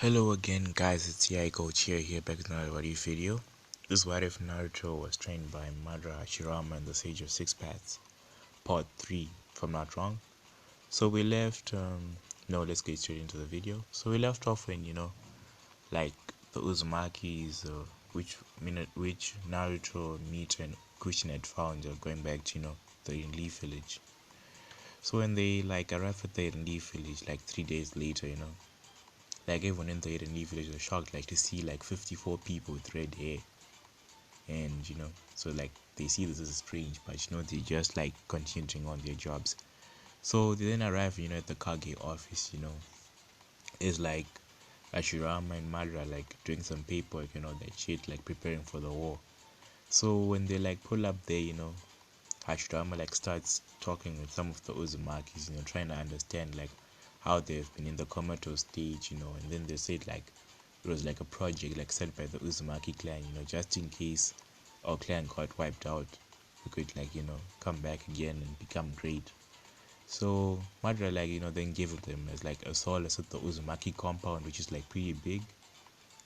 Hello again guys, it's AI Coach here back with another video. This is what if Naruto was trained by Madara Hashirama and the Sage of Six Paths, part 3 if I'm not wrong. So we left, no, let's get straight into the video. So we left off when, like the Uzumakis, which Naruto, Mito and Kushin had found, going back to, the Eren Leaf village. So when they arrived at the Eren Leaf village 3 days later, everyone in the Eren Leaf village was shocked to see 54 people with red hair, and so they see this is strange, but they just continuing on their jobs. So they then arrive at the Kage office. It's Ashirama and Madara doing some paperwork, that shit, preparing for the war. So when they pull up there, Hashirama starts talking with some of the Uzumakis, trying to understand how they've been in the comatose stage, and then they said it was a project set by the Uzumaki clan, just in case our clan got wiped out, we could come back again and become great. So Madara then gave them as a solace at the Uzumaki compound, which is pretty big,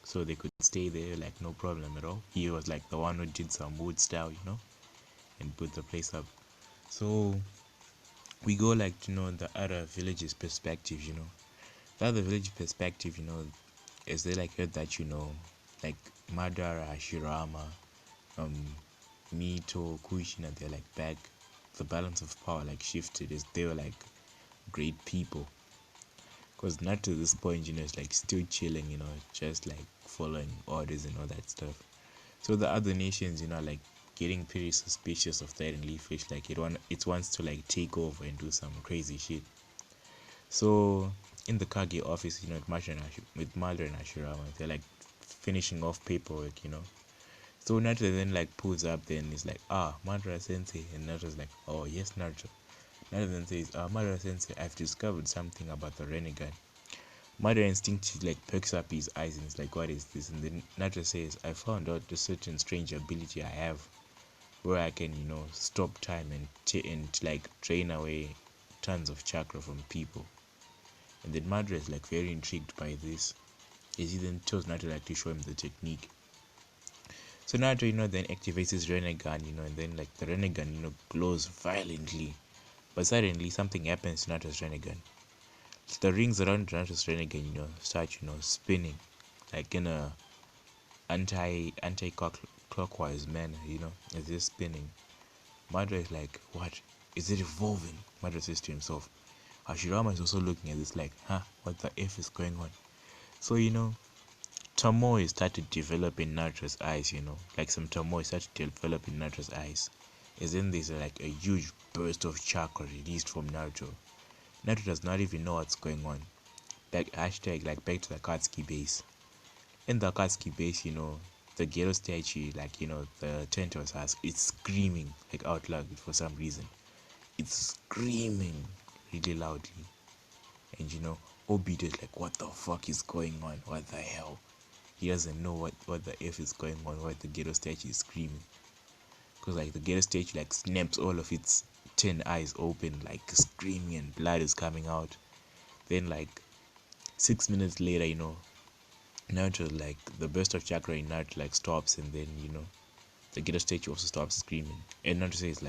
so they could stay there no problem at all. He was the one who did some wood style, and put the place up. So we go the other village's perspective. The other village perspective, is they heard that Madara, Hashirama, um Mito, Kushina, they're back. The balance of power shifted, is they were great people, because not to this point, it's still chilling, just following orders and all that stuff. So the other nations, getting pretty suspicious of that and Leaffish, it wants to take over and do some crazy shit. So in the Kage office, with Madara and Ashirama, they're finishing off paperwork. So Naruto then pulls up there and is Madara sensei, and Naruto's oh yes, Naruto. Naruto then says, Madara sensei, I've discovered something about the Renegan. Madara instinctively perks up his eyes and is what is this? And then Naruto says, I found out a certain strange ability I have, where I can stop time and drain away tons of chakra from people. And then Madara is very intrigued by this, as he then tells Naruto to show him the technique. So Naruto then activates his Renegan, and then the Renegan glows violently, but suddenly something happens to Naruto's Renegan. The rings around Naruto's Renegan start spinning in a anti-clockwise manner, as they're spinning. Madara is what is it evolving? Madara says to himself. Hashirama is also looking at this what the F is going on? So turmoil started to develop in Naruto's eyes, some turmoil started to develop in Naruto's eyes. As then there's a huge burst of chakra released from Naruto. Naruto does not even know what's going on. Back to the Akatsuki base. In the Akatsuki base, the Gero statue, the Tento's house, it's screaming out loud for some reason. It's screaming really loudly. And Obito is what the fuck is going on? What the hell? He doesn't know what the F is going on, what the Ghetto statue is screaming. Because the Ghetto statue snaps all of its 10 eyes open, screaming, and blood is coming out. Then 6 minutes later, Naruto the burst of chakra in Naruto stops, and then the Ghetto statue also stops screaming. And Naruto says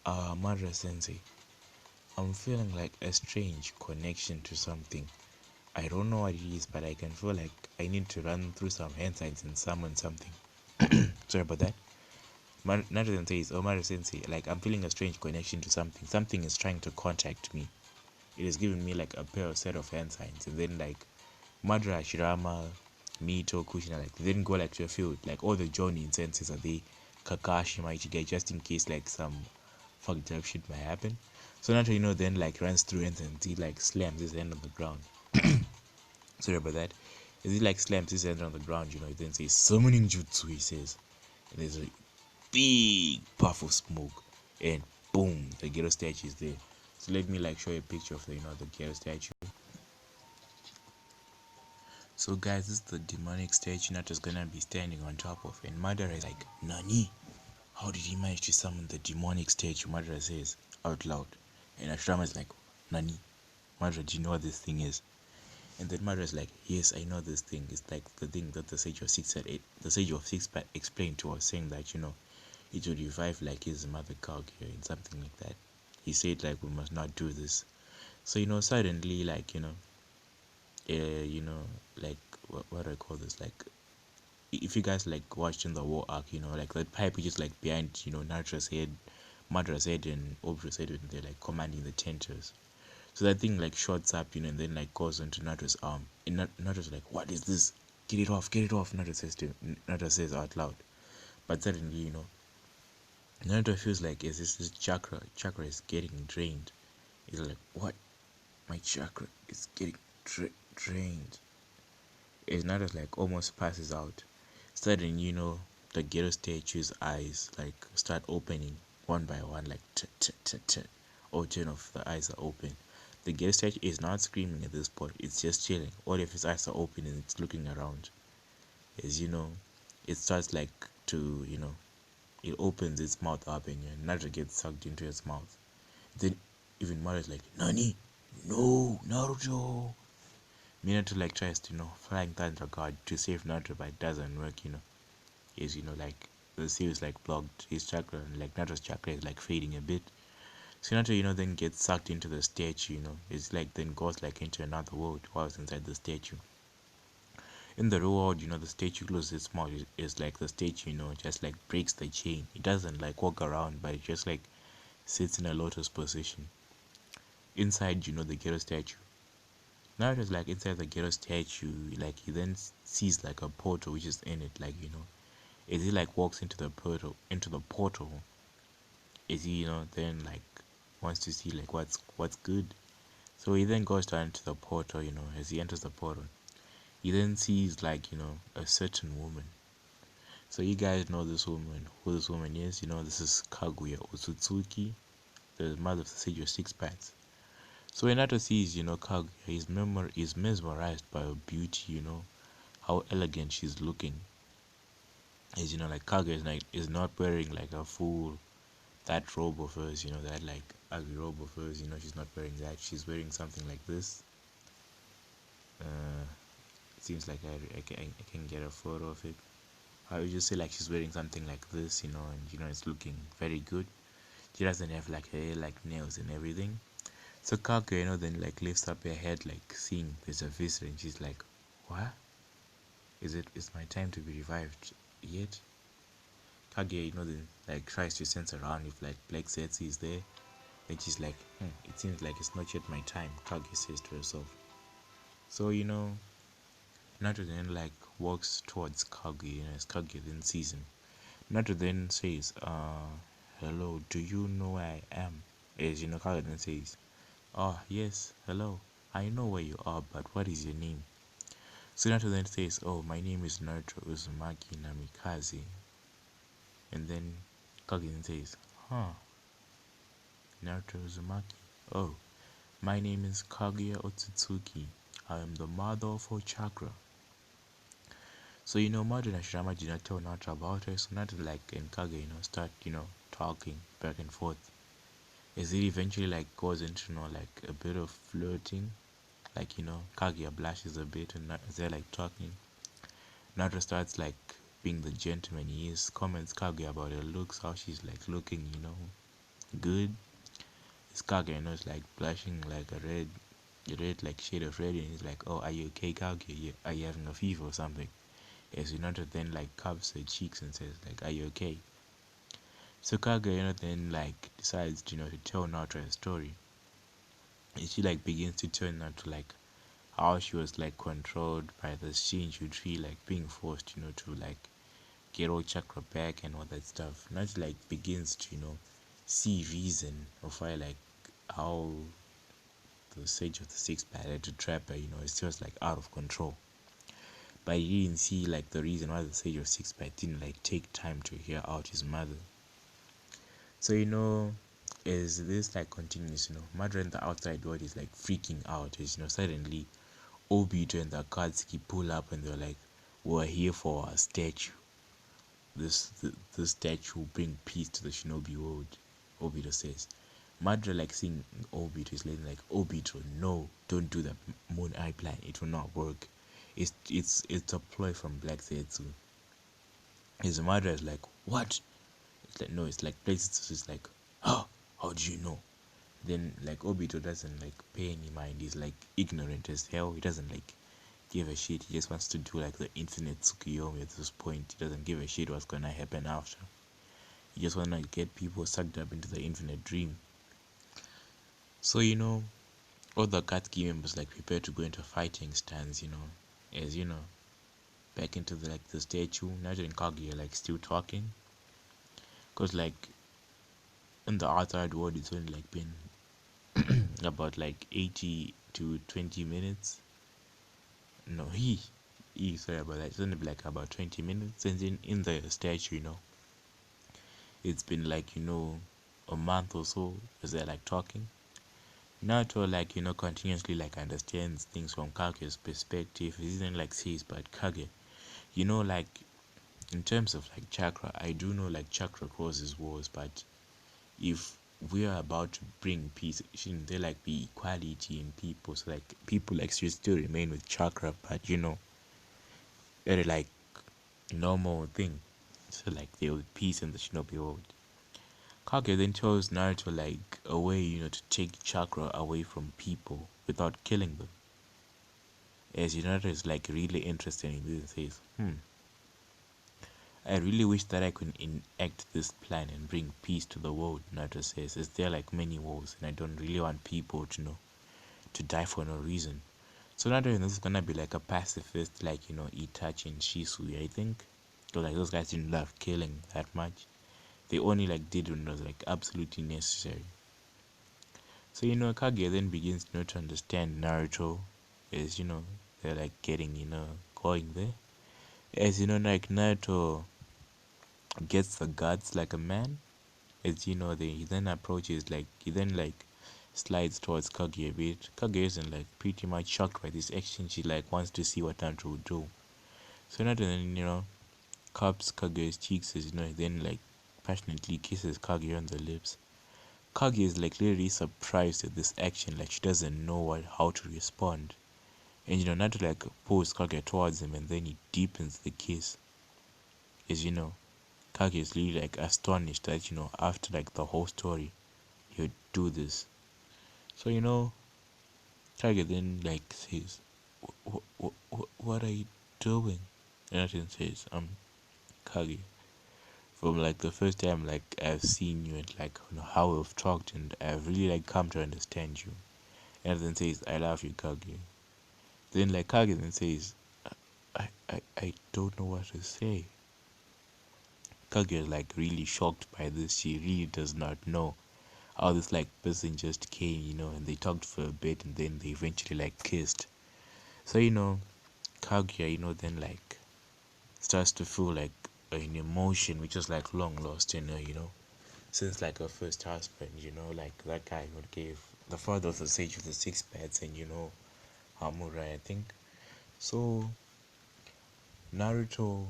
Madara sensei, I'm feeling a strange connection to something. I don't know what it is, but I can feel I need to run through some hand signs and summon something. Sorry about that. Naruto says, Madara sensei, I'm feeling a strange connection to something. Something is trying to contact me. It is giving me a set of hand signs. And then Madara, Shirama, Mito, Kushina, they didn't go to a field. All the Jonin senses are there. Kakashi might get just in case some fucked up shit might happen. So Naruto, then runs through and he slams his hand on the ground. Sorry about that. As he slams his hand on the ground, he then says summoning jutsu, he says. And there's a big puff of smoke, and boom, the Ghetto statue is there. So let me show you a picture of the the Ghetto statue. So guys, this is the demonic statue Naruto's gonna be standing on top of, and Madara is Nani? How did he manage to summon the demonic statue? Madara says out loud. And Ashirama is Nani? Madara, do you know what this thing is? And then Madra's like, yes, I know this thing. It's like the thing that the Sage of Six said. The Sage of Six explained to us, saying that it would revive like his mother Kalkia and something like that. He said like we must not do this. So suddenly like like what do I call this? Like if you guys like watched in the war arc, like that pipe is just like behind Naruto's head, Madra's head, and Obro's head, and they're like commanding the Tenters. So that thing like shoots up, and then like goes into Naruto's arm. And Naruto's like, "What is this? Get it off!" Naruto says out loud. But suddenly, Naruto feels like is this chakra is getting drained. He's like, "What? My chakra is getting drained." As Naruto like almost passes out. Suddenly, the Ghetto statue's eyes like start opening one by one, like all 10 of the eyes are open. The Ghetto statue is not screaming at this point, it's just chilling. All of its eyes are open and it's looking around. As it starts like to, it opens its mouth up and Naruto gets sucked into its mouth. Then even Mario is like, Nani? No, Naruto. Minato like tries to, flying Thunder God to save Naruto, but it doesn't work, is like the seal is like blocked his chakra, and like Naturo's chakra is like fading a bit. So Naruto then gets sucked into the statue. It's like then goes like into another world while it's inside the statue. In the real world, the statue closes its mouth. It's like the statue just like breaks the chain. It doesn't like walk around, but it just like sits in a lotus position inside the Ghetto statue. Naruto's like inside the Ghetto statue, like he then sees like a portal which is in it, like as he like walks into the portal, is he then like wants to see like what's good. So he then goes down to the portal. As he enters the portal, he then sees like a certain woman. So you guys know this woman, who this woman is. This is Kaguya Otsutsuki, the mother of the Sage of Six Paths. So when Naruto sees Kaguya, is mesmerized by her beauty. How elegant she's looking. As like Kaguya is not wearing like a full that robe of hers, that like ugly robe of hers, she's not wearing that. She's wearing something like this. It seems like I can get a photo of it. I would just say like she's wearing something like this, and it's looking very good. She doesn't have like hair, like nails and everything. So Kaguya, then like lifts up her head, like seeing there's a visitor, and she's like, "What? Is my time to be revived yet?" Kaguya, then like tries to sense around if like Black Setsu is there. Then she's like, it seems like it's not yet my time, Kaguya says to herself. So, Naruto then like walks towards Kaguya, as Kaguya then sees him. Naruto then says, hello, do you know where I am? As Kaguya then says, oh, yes, hello, I know where you are, but what is your name? So Naruto then says, oh, my name is Naruto Uzumaki Namikaze. And then Kaguya then says, huh, Naruto Uzumaki? Oh, my name is Kaguya Otsutsuki. I am the mother of her chakra. So Madara and Shirama did not tell Naruto about her, so Naruto like and Kaguya start talking back and forth. As it eventually like goes into like a bit of flirting, like Kaguya blushes a bit and they're like talking. Naruto starts like being the gentleman he is, comments Kaguya about her looks, how she's like looking, good. His Kaguya is like blushing like a red like shade of red, and he's like, oh, are you okay, Kaguya? Are you having a fever or something? As Hinata then like cups her cheeks and says like, are you okay? So Kaguya then like decides to tell Naruto a story, and she like begins to tell Naruto like how she was like controlled by the Shinju tree, like being forced to like get all chakra back and all that stuff. Naruto like begins to see reason of why like how the Sage of the Six Path had to trap her. It's just like out of control. But he didn't see like the reason why the Sage of Six Path didn't like take time to hear out his mother. So as this like continues, Madara in the outside world is like freaking out as suddenly Obito and the Akatsuki pull up and they're like, we're here for a statue. This statue will bring peace to the shinobi world, Obito says. Madara like seeing Obito is like Obito, no, don't do the Moon Eye plan. It will not work. It's a ploy from Black Zetsu. His mother is like, what? It's like no, it's like Black Zetsu is like, oh, how do you know? Then like Obito doesn't like pay any mind. He's like ignorant as hell. He doesn't like give a shit. He just wants to do like the infinite Tsukuyomi at this point. He doesn't give a shit what's gonna happen after. He just wanna get people sucked up into the infinite dream. So all the Katsuki members like prepare to go into fighting stance, as back into the statue. Naruto and Kage are like still talking, cause like in the outside world it's only like been about like 80 to 20 minutes. No, he sorry about that. It's only like about 20 minutes, and then in the statue, it's been like a month or so as they're like talking. Naruto like continuously like understands things from Kage's perspective. He didn't like says, but Kage, like in terms of like chakra, I do know like chakra causes wars, but if we are about to bring peace, shouldn't there like be equality in people? So like people like should still remain with chakra, but very like normal thing. So like there was peace in the Shinobi world. Kage then tells Naruto like a way, to take chakra away from people without killing them. As Naruto is like really interested in this and says, I really wish that I could enact this plan and bring peace to the world. Naruto says, is there like many wars and I don't really want people to to die for no reason. So Naruto is gonna be like a pacifist like Itachi and Shisui, I think. Because like those guys didn't love killing that much. They only like did when it was like absolutely necessary. So Kage then begins to understand Naruto as they're like getting going there. As like Naruto gets the guts like a man. As he then approaches like he then like slides towards Kage a bit. Kage isn't like pretty much shocked by this action. She like wants to see what Naruto will do. So Naruto then cups Kage's cheeks as then like passionately kisses Kage on the lips. Kage is like literally surprised at this action, like she doesn't know how to respond. And Naruto like pulls Kage towards him and then he deepens the kiss. As Kage is really like astonished that after like the whole story he would do this. So Kage then like says, what are you doing? And Naruto says, Kage, from like the first time like I've seen you and like how we've talked and I've really like come to understand you. And then says, I love you, Kage. Then like Kage then says, I don't know what to say. Kage is like really shocked by this. She really does not know how this like person just came, and they talked for a bit and then they eventually like kissed. So Kaguya, then like starts to feel like an emotion which is like long lost in her, since like her first husband, like that guy who gave the father of the Sage of the Six Paths and Hamura, I think. So Naruto,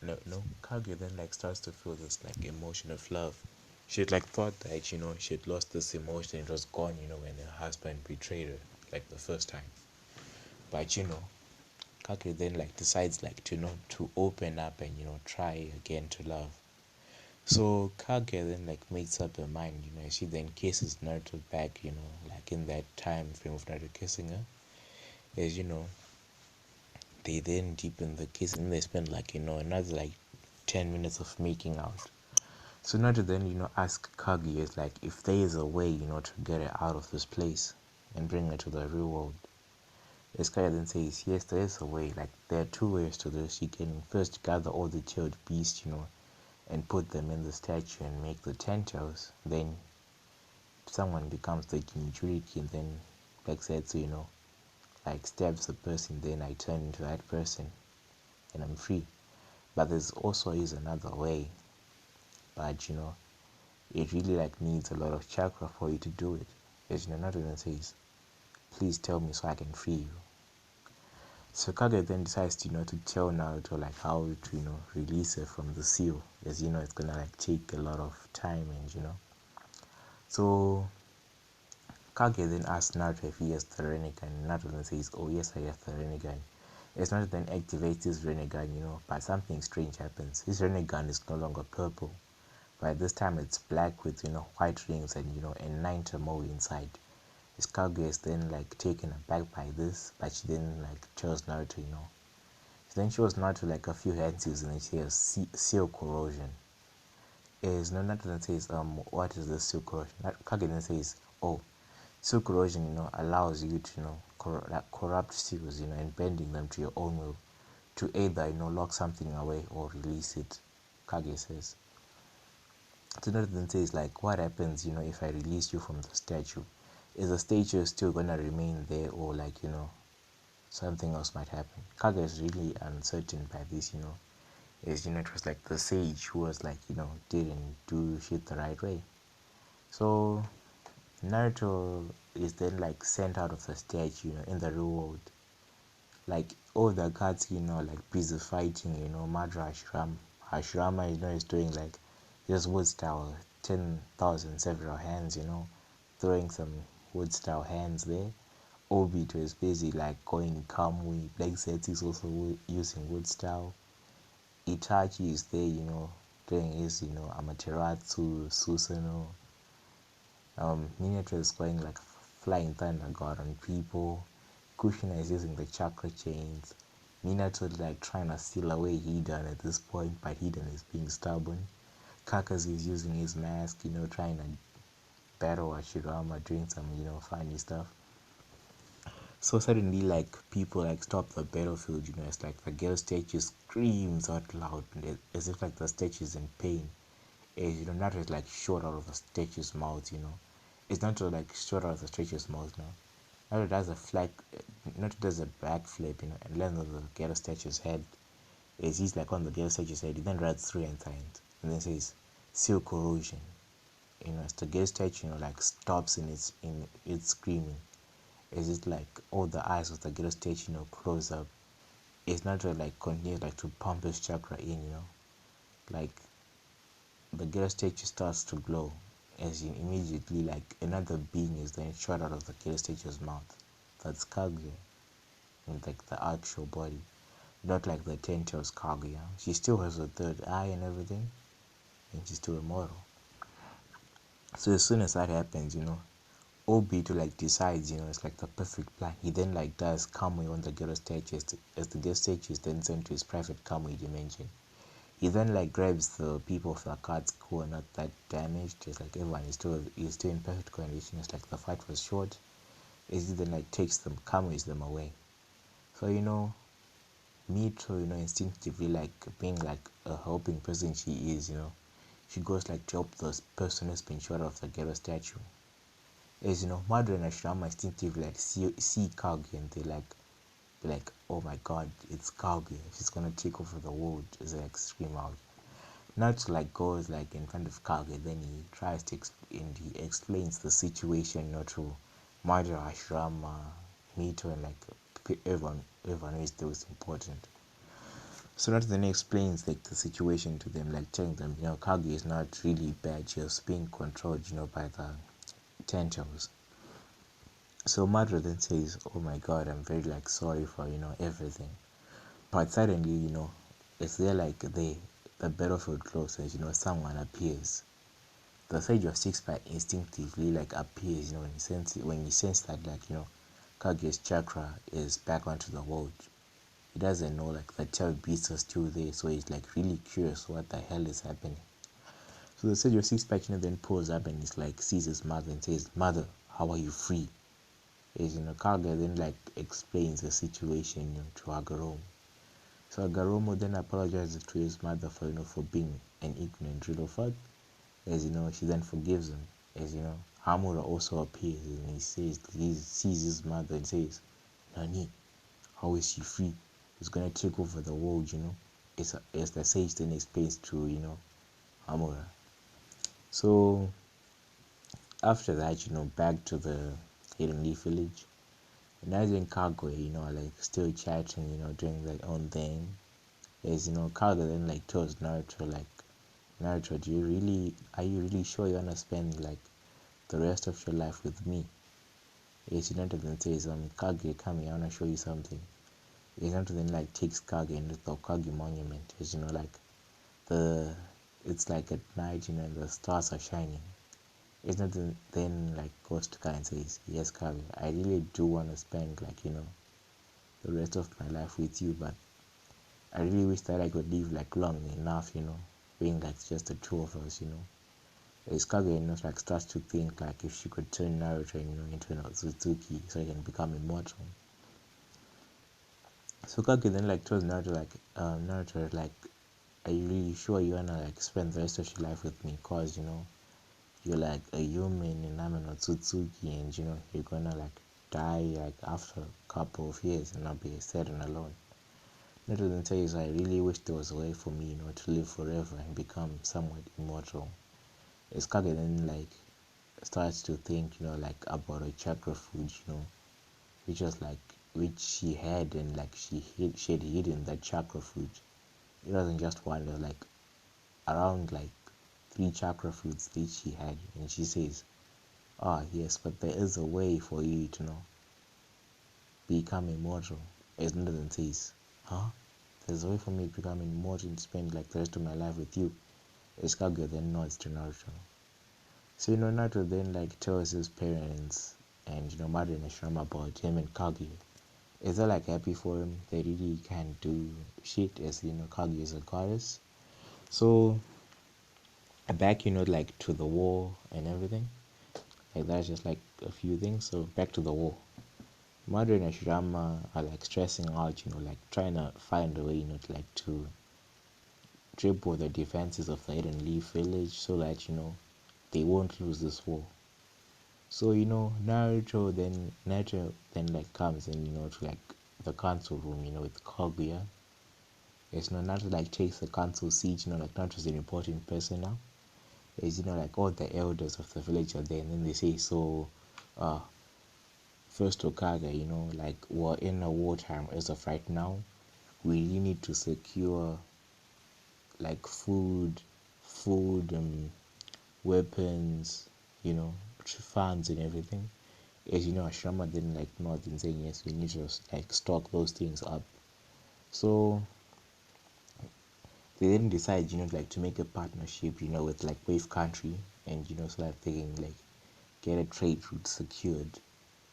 no, Kage then like starts to feel this like emotion of love. She had like thought that she had lost this emotion, it was gone, when her husband betrayed her like the first time. But Kage then like decides like to open up and try again to love. So Kage then like makes up her mind, she then kisses Naruto back, like in that time frame of Naruto kissing her. As they then deepen the kiss and they spend like another like 10 minutes of making out. So Naruto then ask Kage is like if there is a way to get her out of this place and bring her to the real world. As Kage then says yes, there is a way. Like there are two ways to this. You can first gather all the chilled beasts, and put them in the statue and make the 10 tails. Then someone becomes the Jinchuriki and then like said, so like stabs the person, then I turn into that person and I'm free. But there's also is another way, but it really like needs a lot of chakra for you to do it. As Naruto then says, please tell me so I can free you. So Kage then decides to to tell Naruto like how to release her from the seal, as it's gonna like take a lot of time and So Kage then asks Naruto if he has the Rinnegan. Naruto then says, oh yes, I have the Rinnegan. It's Naruto then activates his Rinnegan, but something strange happens. His Rinnegan is no longer purple. By this time it's black with, white rings and, and 9 Tomoe inside. His Kage is then like taken aback by this, but she then like chose Naruto, She then shows Naruto like a few hands and then she has seal corrosion. Is Naruto then says, what is this seal corrosion? Kage then says, oh, seal corrosion, allows you to, corrupt seals, and bending them to your own will to either, lock something away or release it, Kage says. So Naruto then says, like, what happens, if I release you from the statue? Is the statue still gonna remain there, or like, something else might happen? Kage is really uncertain by this, as it was like the sage who was like, didn't do shit the right way. So Naruto is then like sent out of the statue, in the real world. Like all the guards, like busy fighting, Madara Hashirama, is doing like just wood style 10,000 several hands, throwing some wood style hands there. Obito is busy like going Kamui. Black Zetsu is also using wood style. Itachi is there, doing his, Amaterasu, Susanoo. Minato is going like flying thunder god on people. Kushina is using the chakra chains. Minato is like trying to steal away Hidan at this point, but Hidan is being stubborn. Kakashi is using his mask, trying to battle Hashirama, doing some, funny stuff. So suddenly, like, people, like, stop the battlefield, it's like the girl statue screams out loud, as if, like, the statue is in pain. As, Naruto is, like, shot out of the statue's mouth, It's not like, shot out of the statue's mouth, Naruto does a Naruto does a backflip, and lands on the girl statue's head. As he's, like, on the girl statue's head, he then writes 3 times, and then says, seal corrosion. As the girl statue, like, stops in its screaming. Is it like all the eyes of the girl stage, close up? It's not really like continue like to pump his chakra in, like the girl statue starts to glow as you immediately like another being is then shot out of the girl statue's mouth. That's Kaguya in like the actual body, not like the Ten Tails Kaguya. She still has a third eye and everything, and she's still immortal. So as soon as that happens, Obito like decides, it's like the perfect plan. He then like does Kamui on the Gero stage as the Gero stage is then sent to his private Kamui dimension. He then like grabs the people of the cards who are not that damaged. It's like everyone is still in perfect condition. It's like the fight was short. As he then like takes them, Kamui's them away. So Mito, instinctively like being like a helping person she is, she goes like to help the person who's been shot off the Gero statue. As Madara and Ashirama instinctively like see Kaguya and they like, oh my god, it's Kaguya. She's gonna take over the world. As they like scream out. Naruto like goes like in front of Kaguya, then he tries to and he explains the situation, to Madara, Ashirama, Mito, and like everyone who is still important. So Naruto then explains like the situation to them, like telling them, Kaguya is not really bad. She's being controlled, by the Ten Tails. So Madara then says, oh my god, I'm very like sorry for, everything. But suddenly, it's there like the battlefield closes, someone appears. The Sage of Six Pack instinctively like appears, when he senses that like, Kaguya's chakra is back onto the world. He doesn't know like the tail beasts are still there, so he's like really curious what the hell is happening. So the Sage of Six Pack, then pulls up and he's like sees his mother and says, Mother, how are you free? Is Kaguya then like explains the situation, to Hagoromo. So Hagoromo then apologizes to his mother for for being an ignorant little fuck. As she then forgives him. As Hamura also appears and he sees his mother and says, Nani, how is she free? He's gonna take over the world, as the sage then explains to Hamura. So after that, back to the Hidden Leaf village. Naruto and Kaguya, like still chatting, doing their own thing. As Kaguya then like tells Naruto, like, Naruto, are you really sure you wanna spend like the rest of your life with me. Isinonto then says, Kage, come here, I wanna show you something. Isinonto then like takes Kage into the Kage monument. As you know, like the it's like at night, and the stars are shining. Isinonto then like goes to Kage and says, yes, Kage, I really do wanna spend like, the rest of my life with you, but I really wish that I could live like long enough, being like just the two of us. Kage, like starts to think like if she could turn Naruto, into an Otsutsuki so he can become immortal. So Kage then like tells Naruto like, Naruto like, are you really sure you wanna like spend the rest of your life with me? Cause you're like a human and I'm an Otsutsuki, and you're gonna like die like after a couple of years and I'll be sad and alone. Naruto then says, I really wish there was a way for me, to live forever and become somewhat immortal. Kage then like starts to think, like about a chakra fruit, which was like which she had, and like she had hidden that chakra fruit. It wasn't just one; it was like around like 3 chakra fruits that she had, and she says, "Ah, yes, but there is a way for you to become immortal." As Nathan says, "Huh? There's a way for me to become immortal and spend like the rest of my life with you." As Kage then nods to Naruto. So Naruto then like tells his parents and Madara and Shirama about him and Kage. Is that like happy for him? They really can't do shit as Kage is a goddess. So back like to the war and everything. Like that's just like a few things. So back to the war. Madara and Shirama are like stressing out, like trying to find a way, to triple the defenses of the Hidden Leaf village so that they won't lose this war. So Naruto then like comes in to like the council room with Kaguya. Yes, Naruto like takes the council seat. Like Naruto's an important person now. Is like all the elders of the village are there, and then they say, so uh first Hokage, like we're in a wartime as of right now. We really need to secure like food, weapons, funds and everything. As Ashirama didn't like nod and saying yes, we need to like stock those things up. So they then decide, like to make a partnership, with like Wave Country, and so that they can like get a trade route secured.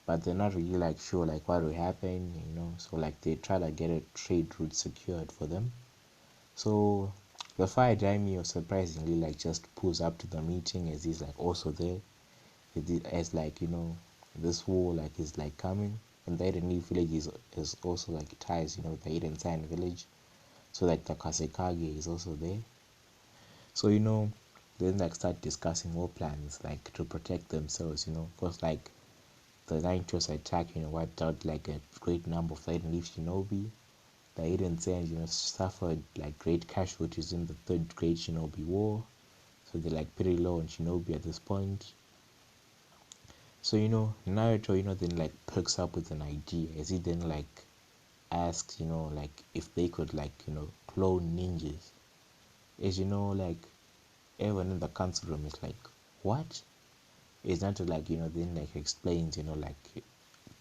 But they're not really like sure like what will happen, So like they try to get a trade route secured for them. So the Fire Daimyo surprisingly like just pulls up to the meeting as he's like also there. As like this war like is like coming, and the Eden Leaf village is also like ties with the Eden Sign village, so like the Kasekage is also there. So then like start discussing war plans like to protect themselves, because like the Ninetales attack wiped out like a great number of the Eden Leaf shinobi. The Eden Sands suffered like great casualties in the third Great Shinobi War, so they're like pretty low on shinobi at this point. So Naruto then like perks up with an idea as he then like asks like if they could like clone ninjas. As like everyone in the council room is like, what? It's not like then like explains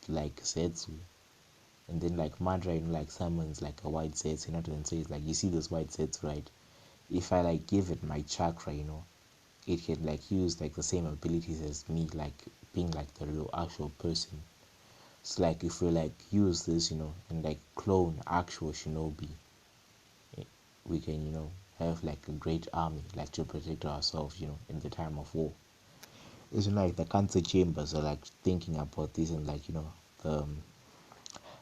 like Zetsu, and then like Madara like summons like a white Zetsu, and says like, you see this white Zetsu, right? If I like give it my chakra, it can like use like the same abilities as me, like being like the real actual person. So like if we like use this, and like clone actual shinobi, we can, have like a great army, like to protect ourselves, in the time of war. It's like the council chambers are like thinking about this, and like the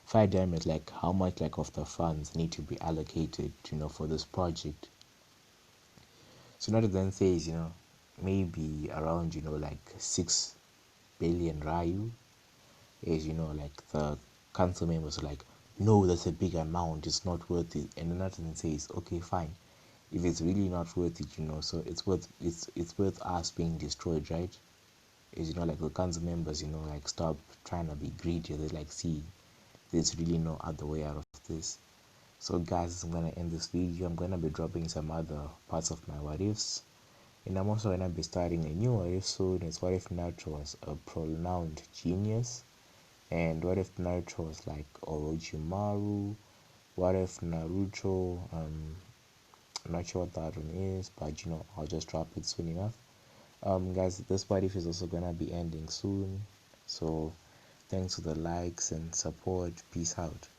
Fire Diamond, like how much like of the funds need to be allocated, for this project. So Naruto then says, maybe around, like 6 billion Ryu. Is like the council members are like, no, that's a big amount, it's not worth it. And another then says, okay, fine, if it's really not worth it, so it's worth us being destroyed, right? Is like the council members like stop trying to be greedy. They like, see, there's really no other way out of this. So guys, I'm gonna end this video. I'm gonna be dropping some other parts of my what ifs, And I'm also gonna be starting a new what if soon. It's what if Naruto was a pronounced genius, and what if Naruto was like Orochimaru? What if Naruto? I'm not sure what that one is, but I'll just drop it soon enough. Guys, this what if is also gonna be ending soon, so thanks for the likes and support. Peace out.